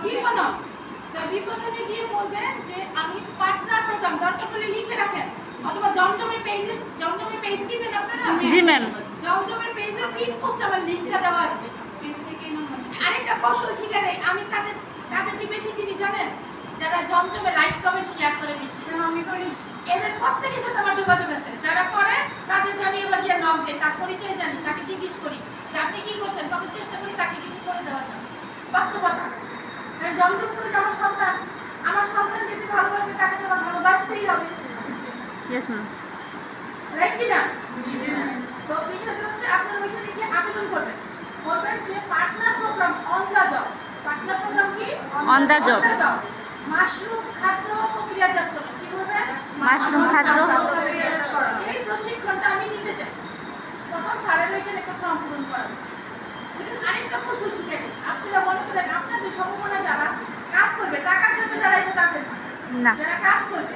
বিপণন। তো বিপণনে গিয়ে বলবেন যে আমি পার্টনার প্রোগ্রাম দরকার হলে লিখে রাখেন, অথবা জমজমের পেজ চিনেন আপনারা? জি ম্যাম। জমজমের পেজে পিন পোস্ট আমার লিংকটা দেওয়া আছে। আরেকটা কৌশল শিখে নেই, আমি কাদেরকে বেশি চিনি জানেন? যারা জমজমে লাইক কমেন্ট শেয়ার করে বেশি। আমি করি। এদের প্রত্যেকের সাথে আমার যোগাযোগ আছে। যারা করে তাদেরকে আমি এবার গিয়ে নক দিই, তার পরিচয় জানি, তাকে জিজ্ঞেস করি যে আপনি কি করছেন, তখন চেষ্টা করি তাকে কিছু করে দেওয়ার জন্য। বাস্তবতা। জমজম করে আমার সন্তানকে যে ভালোবাসবে তাকে তো আমার ভালোবাসতেই হবে। Yes ma'am. রাইট কি না? তো বিষয়টা হচ্ছে আপনারা ওইখানে গিয়ে আবেদন করবেন। বলবেন যে partner program on the job. Partner program কি? On the job. মাশরুম খাদ্য প্রক্রিয়াজাতকরণ। কি বলবেন? মাশরুম খাদ্য। এই প্রশিক্ষণটা আমি নিতে চাই। তখন স্যারের ওইখানে একটা ফর্ম পূরণ করাবো। এখানে আরেকটা কৌশল শিখে দিই। আপনারা মনে করেন আপনাদের সম্ভাবনা যারা কাজ করবে, টাকার জন্য যারা এটা পারবেন না, যারা কাজ করবে